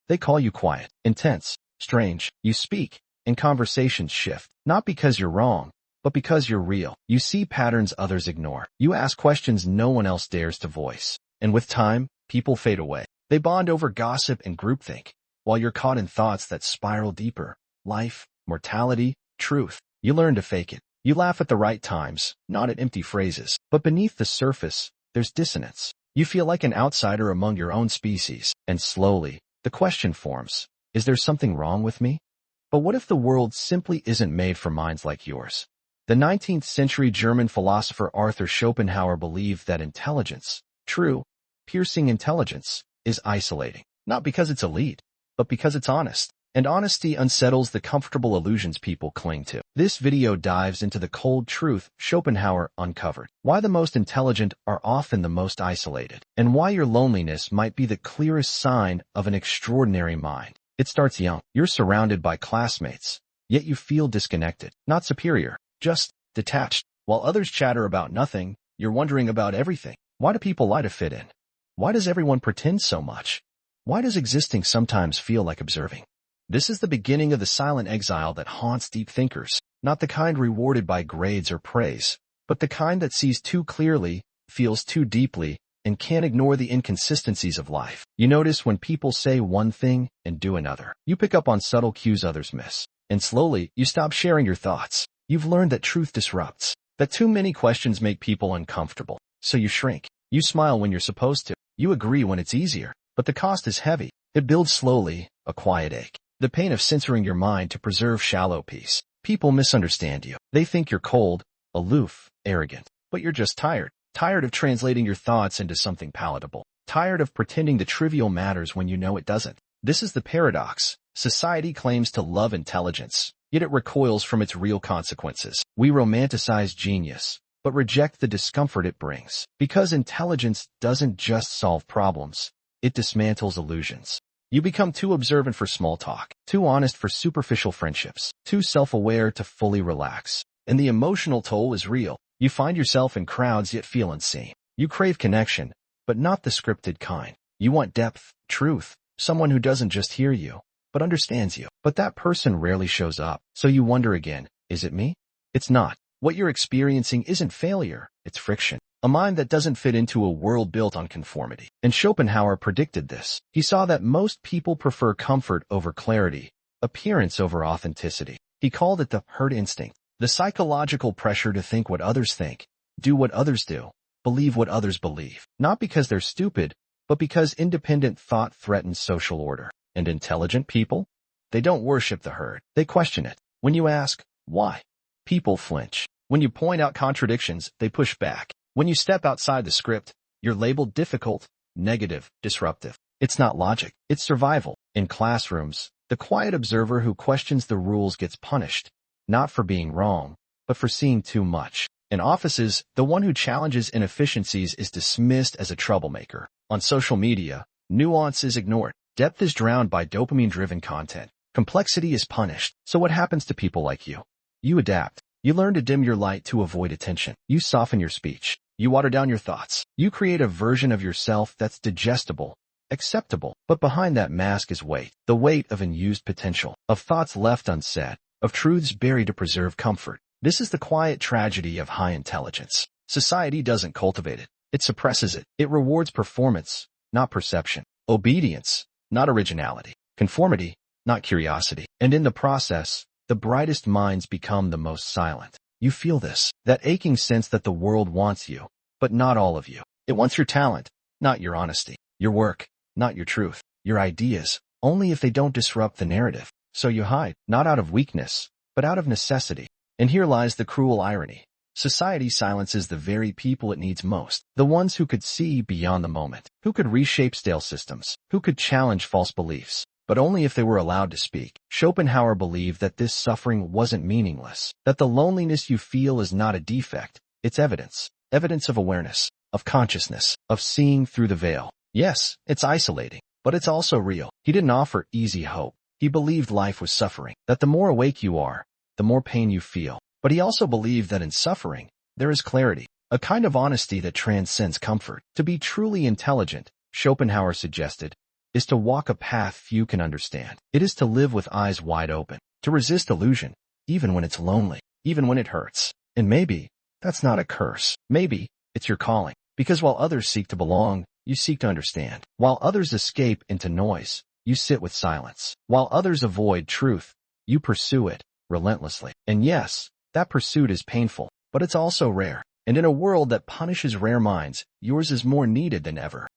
They call you quiet, intense, strange. You speak, and conversations shift. Not because you're wrong, but because you're real. You see patterns others ignore. You ask questions no one else dares to voice. And with time, people fade away. They bond over gossip and groupthink, while you're caught in thoughts that spiral deeper. Life, mortality, truth. You learn to fake it. You laugh at the right times, not at empty phrases. But beneath the surface, there's dissonance. You feel like an outsider among your own species. And slowly, the question forms, is there something wrong with me? But what if the world simply isn't made for minds like yours? The 19th century German philosopher Arthur Schopenhauer believed that intelligence, true, piercing intelligence, is isolating. Not because it's elite, but because it's honest. And honesty unsettles the comfortable illusions people cling to. This video dives into the cold truth Schopenhauer uncovered. Why the most intelligent are often the most isolated. And why your loneliness might be the clearest sign of an extraordinary mind. It starts young. You're surrounded by classmates, yet you feel disconnected. Not superior, just detached. While others chatter about nothing, you're wondering about everything. Why do people lie to fit in? Why does everyone pretend so much? Why does existing sometimes feel like observing? This is the beginning of the silent exile that haunts deep thinkers, not the kind rewarded by grades or praise, but the kind that sees too clearly, feels too deeply, and can't ignore the inconsistencies of life. You notice when people say one thing and do another. You pick up on subtle cues others miss. And slowly, you stop sharing your thoughts. You've learned that truth disrupts, that too many questions make people uncomfortable. So you shrink. You smile when you're supposed to. You agree when it's easier. But the cost is heavy. It builds slowly, a quiet ache. The pain of censoring your mind to preserve shallow peace. People misunderstand you. They think you're cold, aloof, arrogant. But you're just tired. Tired of translating your thoughts into something palatable. Tired of pretending the trivial matters when you know it doesn't. This is the paradox. Society claims to love intelligence, yet it recoils from its real consequences. We romanticize genius, but reject the discomfort it brings. Because intelligence doesn't just solve problems, it dismantles illusions. You become too observant for small talk, too honest for superficial friendships, too self-aware to fully relax. And the emotional toll is real. You find yourself in crowds yet feel unseen. You crave connection, but not the scripted kind. You want depth, truth, someone who doesn't just hear you, but understands you. But that person rarely shows up. So you wonder again, is it me? It's not. What you're experiencing isn't failure, it's friction. A mind that doesn't fit into a world built on conformity. And Schopenhauer predicted this. He saw that most people prefer comfort over clarity, appearance over authenticity. He called it the herd instinct, the psychological pressure to think what others think, do what others do, believe what others believe. Not because they're stupid, but because independent thought threatens social order. And intelligent people? They don't worship the herd. They question it. When you ask, why? People flinch. When you point out contradictions, they push back. When you step outside the script, you're labeled difficult, negative, disruptive. It's not logic, it's survival. In classrooms, the quiet observer who questions the rules gets punished, not for being wrong, but for seeing too much. In offices, the one who challenges inefficiencies is dismissed as a troublemaker. On social media, nuance is ignored. Depth is drowned by dopamine-driven content. Complexity is punished. So what happens to people like you? You adapt. You learn to dim your light to avoid attention. You soften your speech. You water down your thoughts. You create a version of yourself that's digestible, acceptable. But behind that mask is weight. The weight of unused potential, of thoughts left unsaid, of truths buried to preserve comfort. This is the quiet tragedy of high intelligence. Society doesn't cultivate it. It suppresses it. It rewards performance, not perception. Obedience, not originality. Conformity, not curiosity. And in the process, the brightest minds become the most silent. You feel this, that aching sense that the world wants you, but not all of you. It wants your talent, not your honesty. Your work, not your truth. Your ideas, only if they don't disrupt the narrative. So you hide, not out of weakness, but out of necessity. And here lies the cruel irony. Society silences the very people it needs most. The ones who could see beyond the moment, who could reshape stale systems, who could challenge false beliefs. But only if they were allowed to speak. Schopenhauer believed that this suffering wasn't meaningless, that the loneliness you feel is not a defect, it's evidence. Evidence of awareness, of consciousness, of seeing through the veil. Yes, it's isolating, but it's also real. He didn't offer easy hope. He believed life was suffering, that the more awake you are, the more pain you feel. But he also believed that in suffering, there is clarity, a kind of honesty that transcends comfort. To be truly intelligent, Schopenhauer suggested, is to walk a path few can understand. It is to live with eyes wide open, to resist illusion, even when it's lonely, even when it hurts. And maybe that's not a curse. Maybe it's your calling. Because while others seek to belong, you seek to understand. While others escape into noise, you sit with silence. While others avoid truth, you pursue it relentlessly. And yes, that pursuit is painful, but it's also rare. And in a world that punishes rare minds, yours is more needed than ever.